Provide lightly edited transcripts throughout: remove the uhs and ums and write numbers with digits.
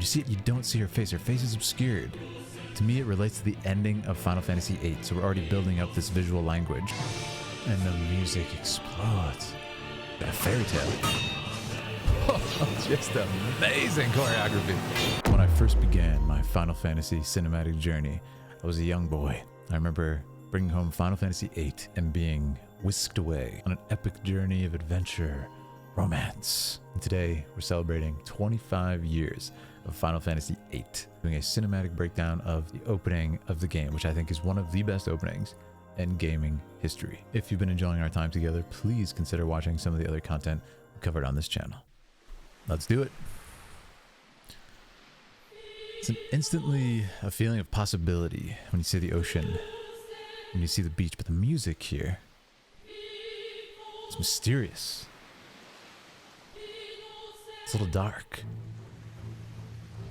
you see it, you don't see her face. Her face is obscured. To me, it relates to the ending of Final Fantasy VIII, so we're already building up this visual language. And the music explodes. A fairy tale. Oh, just amazing choreography. When I first began my Final Fantasy cinematic journey, I was a young boy. I remember bringing home Final Fantasy VIII and being whisked away on an epic journey of adventure, romance. And today, we're celebrating 25 years of Final Fantasy VIII, doing a cinematic breakdown of the opening of the game, which I think is one of the best openings in gaming history. If you've been enjoying our time together, please consider watching some of the other content we covered on this channel. Let's do it. It's instantly a feeling of possibility when you see the ocean, when you see the beach, but the music here, it's mysterious. It's a little dark.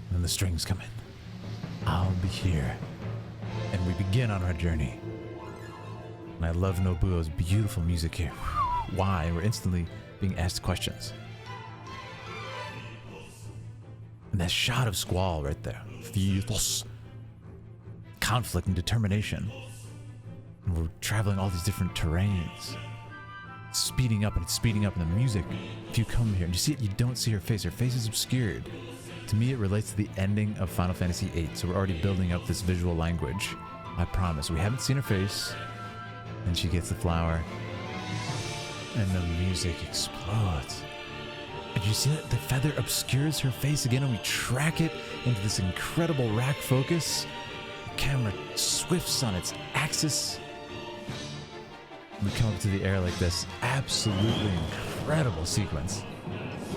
And then the strings come in. I'll be here. And we begin on our journey. And I love Nobuo's beautiful music here. Why? We're instantly being asked questions. And that shot of Squall right there. Conflict and determination. And we're traveling all these different terrains. It's speeding up and it's speeding up in the music. If you come here and you see it, you don't see her face. Her face is obscured. To me, it relates to the ending of Final Fantasy VIII, so we're already building up this visual language. I promise. We haven't seen her face. And she gets the flower. And the music explodes. And you see that the feather obscures her face again, and we track it into this incredible rack focus. The camera swifts on its axis. And we come up to the air like this. Absolutely incredible sequence.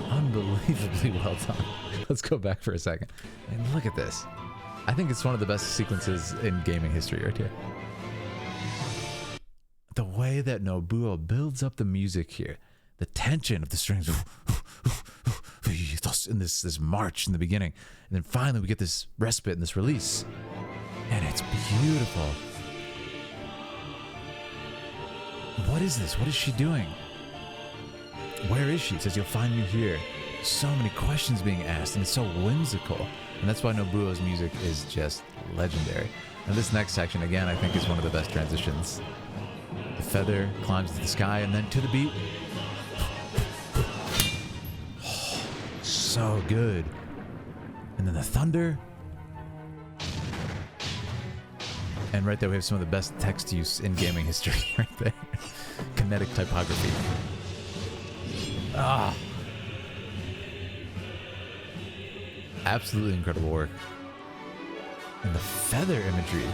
Unbelievably well done. Let's go back for a second. And look at this. I think it's one of the best sequences in gaming history right here. The way that Nobuo builds up the music here, the tension of the strings, in this march in the beginning, and then finally we get this respite and this release, and it's beautiful. What is this? What is she doing? Where is she? It says, you'll find me here. So many questions being asked, and it's so whimsical, and that's why Nobuo's music is just legendary. And this next section, again, I think is one of the best transitions. The feather climbs to the sky and then to the beat. Oh, so good. And then the thunder. And right there we have some of the best text use in gaming history right there. Kinetic typography. Ah. Absolutely incredible work. And the feather imagery,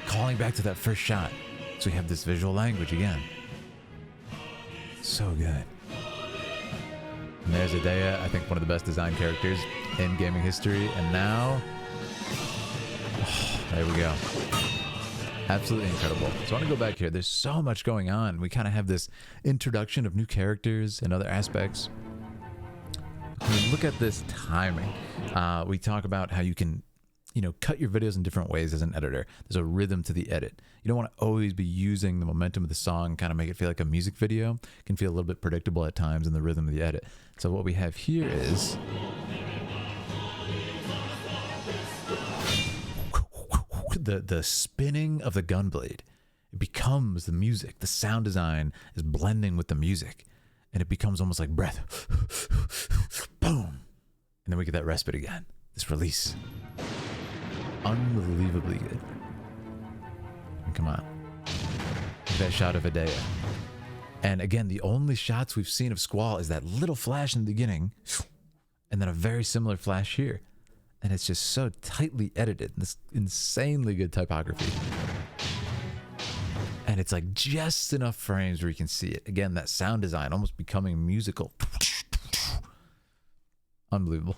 calling back to that first shot. So we have this visual language again. So good. And there's Idea, I think one of the best designed characters in gaming history. And now, there we go. Absolutely incredible. So I want to go back here. There's so much going on. We kind of have this introduction of new characters and other aspects. When we look at this timing, we talk about how you can, cut your videos in different ways as an editor. There's a rhythm to the edit. You don't want to always be using the momentum of the song, kind of make it feel like a music video. It can feel a little bit predictable at times in the rhythm of the edit. So what we have here is the spinning of the gun blade. It becomes the music. The sound design is blending with the music, and it becomes almost like breath. Boom. And then we get that respite again. This release. Unbelievably good. And come on. Look at that shot of Idea. And again, the only shots we've seen of Squall is that little flash in the beginning, and then a very similar flash here. And it's just so tightly edited. This insanely good typography. And it's like just enough frames where you can see it. Again, that sound design almost becoming musical. Unbelievable.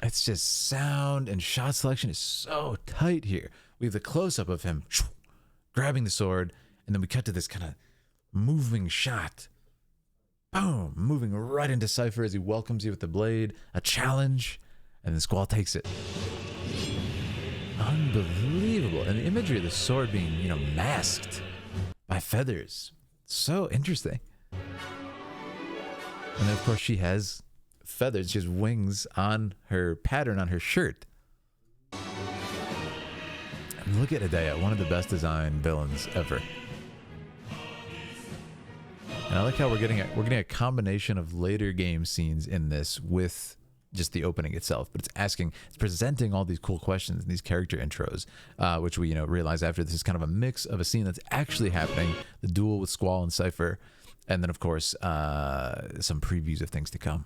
It's just sound and shot selection is so tight here. We have the close-up of him grabbing the sword, and then we cut to this kind of moving shot. Boom! Moving right into Cypher as he welcomes you with the blade. A challenge, and then Squall takes it. Unbelievable. And the imagery of the sword being, masked by feathers. So interesting. And then, of course, she has feathers, she has wings on her pattern on her shirt. And look at Hideo, one of the best designed villains ever. And I like how we're getting a combination of later game scenes in this with just the opening itself, but it's presenting all these cool questions and these character intros, which we realize after this is kind of a mix of a scene that's actually happening, the duel with Squall and Cypher, and then of course some previews of things to come.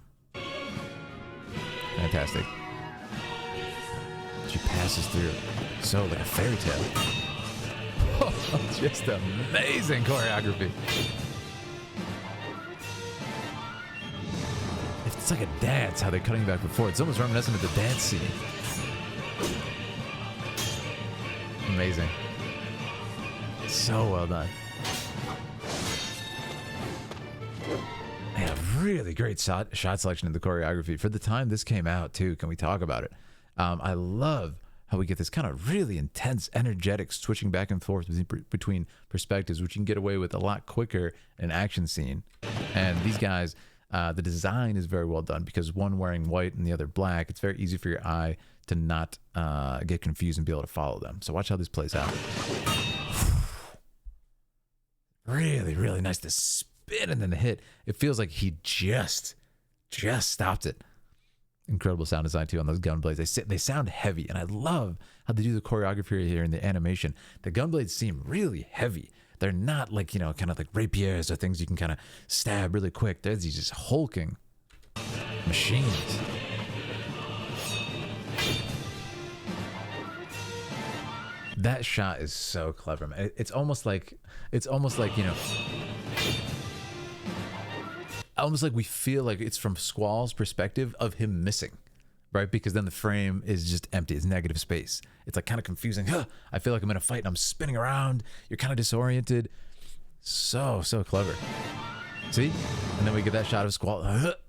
Fantastic. She passes through so like a fairy tale. Oh, just amazing choreography. It's like a dance, how they're cutting back and forth. It's almost reminiscent of the dance scene. Amazing. So well done. Man, a really great shot selection in the choreography. For the time this came out, too. Can we talk about it? I love how we get this kind of really intense, energetic switching back and forth between perspectives, which you can get away with a lot quicker in an action scene. And these guys... the design is very well done because one wearing white and the other black, it's very easy for your eye to not get confused and be able to follow them. So watch how this plays out. Really, really nice to spin and then to hit. It feels like he just stopped it. Incredible sound design too on those gun blades. They sound heavy, and I love how they do the choreography here in the animation. The gun blades seem really heavy. They're not like, kind of like rapiers or things you can kind of stab really quick. They're these just hulking machines. That shot is so clever, man. It's almost like, almost like we feel like it's from Squall's perspective of him missing. Right? Because then the frame is just empty. It's negative space. It's like kind of confusing. I feel like I'm in a fight and I'm spinning around. You're kind of disoriented. So clever. See? And then we get that shot of Squall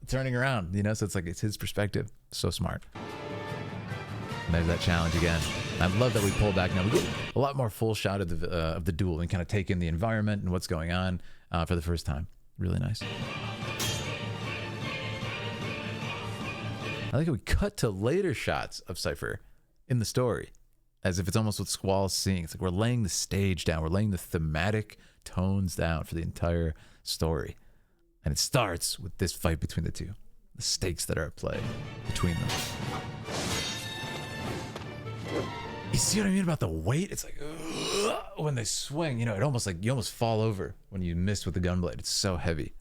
turning around, so it's his perspective. So smart. And there's that challenge again. I love that we pull back now. We get a lot more full shot of the duel and kind of take in the environment and what's going on for the first time. Really nice. I like how we cut to later shots of Cypher in the story, as if it's almost what Squall's seeing. It's like we're laying the stage down. We're laying the thematic tones down for the entire story. And it starts with this fight between the two. The stakes that are at play between them. You see what I mean about the weight? It's like when they swing, it almost like you almost fall over when you miss with the gunblade. It's so heavy.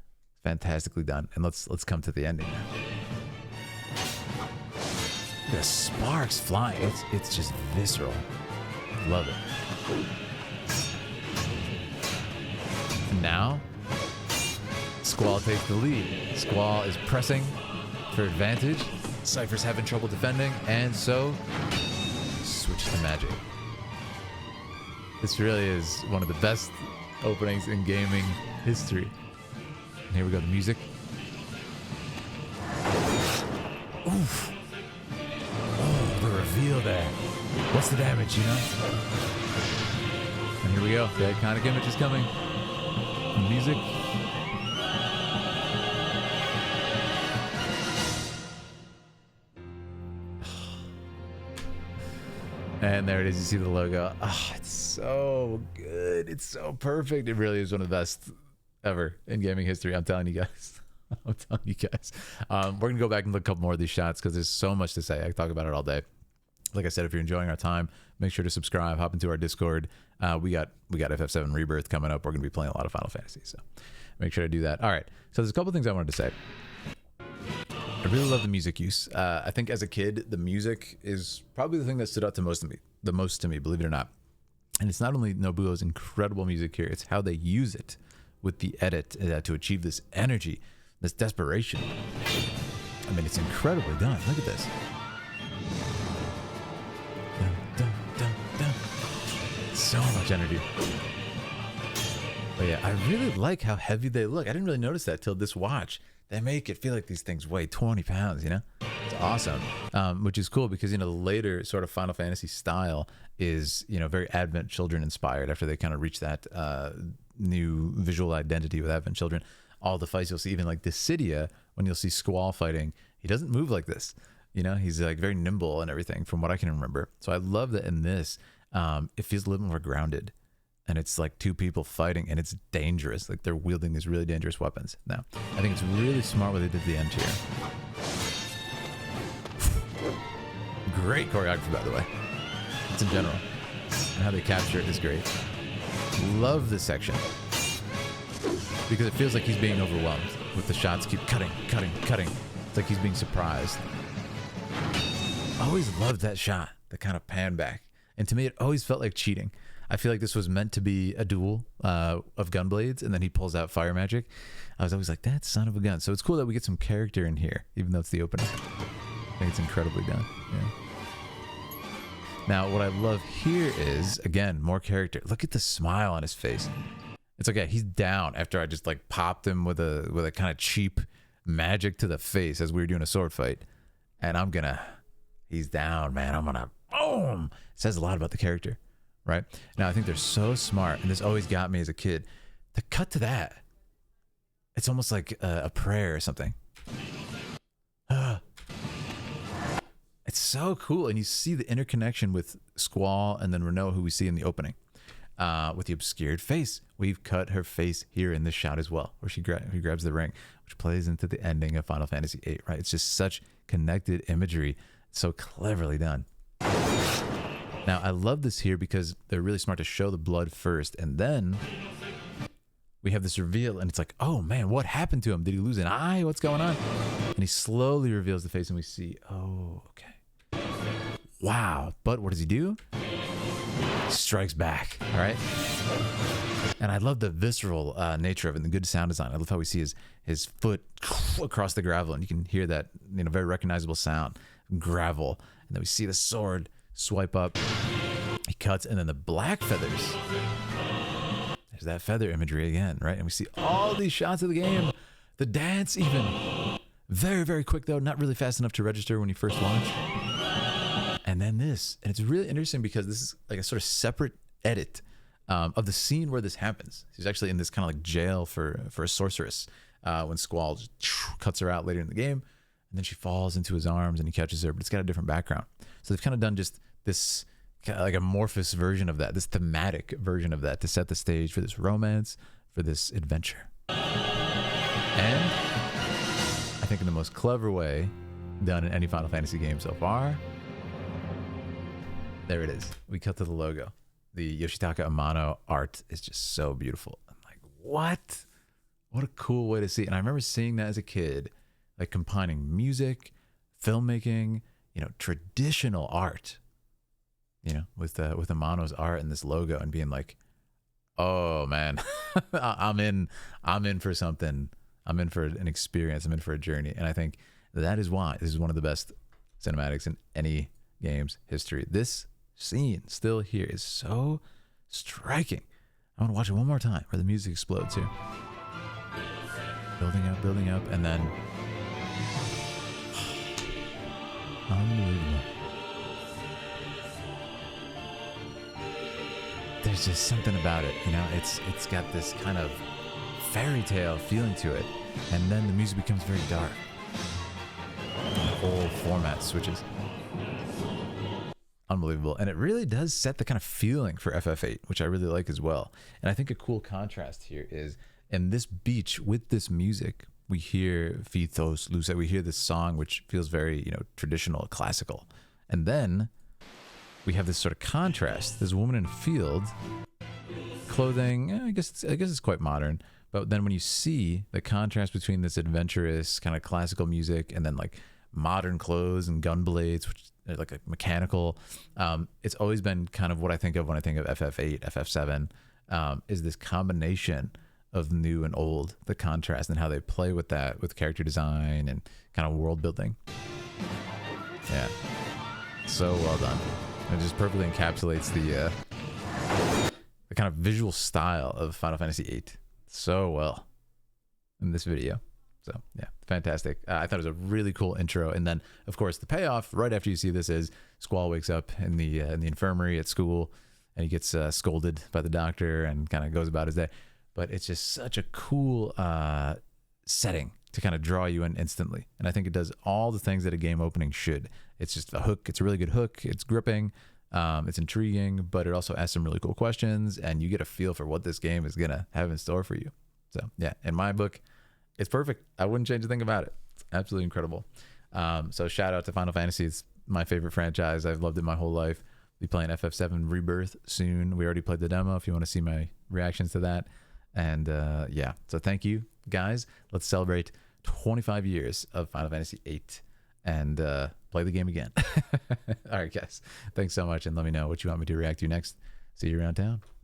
Fantastically done. And let's come to the ending now. The sparks flying. It's just visceral. Love it. And now, Squall takes the lead. Squall is pressing for advantage. Cypher's having trouble defending, and so switch to magic. This really is one of the best openings in gaming history. And here we go, the music. Oof. The reveal there. What's the damage, And here we go. The iconic image is coming. The music. And there it is. You see the logo. It's so good. It's so perfect. It really is one of the best ever in gaming history. I'm telling you guys. We're going to go back and look at a couple more of these shots because there's so much to say. I can talk about it all day. Like I said, if you're enjoying our time, make sure to subscribe, hop into our Discord. We got FF7 Rebirth coming up. We're going to be playing a lot of Final Fantasy, so make sure to do that. All right, so there's a couple things I wanted to say. I really love the music use. I think as a kid, the music is probably the thing that stood out the most to me, believe it or not. And it's not only Nobuo's incredible music here, it's how they use it with the edit to achieve this energy, this desperation. I mean, it's incredibly done. Look at this. Dun, dun, dun, dun. So much energy. But yeah, I really like how heavy they look. I didn't really notice that till this watch. They make it feel like these things weigh 20 pounds, It's awesome. Which is cool because, the later sort of Final Fantasy style is, very Advent Children inspired after they kind of reach that new visual identity with Advent Children. all the fights you'll see, even like Dissidia, when you'll see Squall fighting, he doesn't move like this. You know, he's like very nimble and everything from what I can remember. So I love that in this, it feels a little more grounded. And it's like two people fighting, and it's dangerous. Like they're wielding these really dangerous weapons. Now, I think it's really smart what they did at the end here. Great choreography, by the way. It's in general. And how they capture it is great. Love this section. Because it feels like he's being overwhelmed with the shots keep cutting. It's like he's being surprised. Always loved that shot, the kind of pan back. And to me, it always felt like cheating. I feel like this was meant to be a duel of gunblades, and then he pulls out fire magic. I was always like, that son of a gun. So it's cool that we get some character in here, even though it's the opening. I think it's incredibly done. Yeah. Now, what I love here is, again, more character. Look at the smile on his face. It's okay, he's down after I just like popped him with a kind of cheap magic to the face as we were doing a sword fight. And he's down, man. I'm gonna, boom! It says a lot about the character. Right? Now, I think they're so smart, and this always got me as a kid. The cut to that, it's almost like a prayer or something. It's so cool, and you see the interconnection with Squall and then Renault, who we see in the opening, with the obscured face. We've cut her face here in this shot as well, where he grabs the ring, which plays into the ending of Final Fantasy VIII, right? It's just such connected imagery, so cleverly done. Now, I love this here because they're really smart to show the blood first, and then we have this reveal, and it's like, oh man, what happened to him? Did he lose an eye? What's going on? And he slowly reveals the face, and we see, oh, okay. Wow. But what does he do? Strikes back, all right? And I love the visceral nature of it and the good sound design. I love how we see his foot across the gravel, and you can hear that, you know, very recognizable sound, gravel. And then we see the sword swipe up, he cuts, and then the black feathers. There's that feather imagery again, right? And we see all these shots of the game, the dance even. Very, very quick though, not really fast enough to register when you first launch. And then this, and it's really interesting because this is like a sort of separate edit of the scene where this happens. He's actually in this kind of like jail for a sorceress when Squall just cuts her out later in the game, and then she falls into his arms and he catches her, but it's got a different background. So they've kind of done just this kind of like amorphous version of that, this thematic version of that to set the stage for this romance, for this adventure. And I think in the most clever way done in any Final Fantasy game so far, there it is. We cut to the logo. The Yoshitaka Amano art is just so beautiful. I'm like, what? What a cool way to see it. And I remember seeing that as a kid, like combining music, filmmaking, you know, traditional art, you know, with Amano's art and this logo, and being like, oh man, I'm in for something. I'm in for an experience. I'm in for a journey. And I think that is why this is one of the best cinematics in any game's history. This scene still here is so striking. I want to watch it one more time where the music explodes here. Building up, and then unbelievable. There's just something about it, you know, it's got this kind of fairy tale feeling to it, and then the music becomes very dark. The whole format switches. Unbelievable. And it really does set the kind of feeling for FF8, which I really like as well. And I think a cool contrast here is in this beach with this music, we hear Vithos Luce, we hear this song which feels very, you know, traditional, classical. And then we have this sort of contrast, this woman in a field, clothing, I guess it's quite modern. But then when you see the contrast between this adventurous kind of classical music and then like modern clothes and gun blades, which are like a mechanical, it's always been kind of what I think of when I think of FF8, FF7, is this combination of new and old, the contrast and how they play with that, with character design and kind of world building. Yeah, so well done. It just perfectly encapsulates the kind of visual style of Final Fantasy VIII so well in this video. So yeah, fantastic. I thought it was a really cool intro. And then of course the payoff right after you see this is Squall wakes up in the infirmary at school, and he gets scolded by the doctor and kind of goes about his day. But it's just such a cool setting to kind of draw you in instantly. And I think it does all the things that a game opening should. It's just a hook. It's a really good hook. It's gripping. It's intriguing, but it also asks some really cool questions, and you get a feel for what this game is going to have in store for you. So yeah, in my book, it's perfect. I wouldn't change a thing about it. It's absolutely incredible. So shout out to Final Fantasy. It's my favorite franchise. I've loved it my whole life. Be playing FF7 Rebirth soon. We already played the demo if you want to see my reactions to that. And yeah, so thank you guys. Let's celebrate 25 years of Final Fantasy VIII and play the game again. All right, guys. Thanks so much, and let me know what you want me to react to next. See you around town.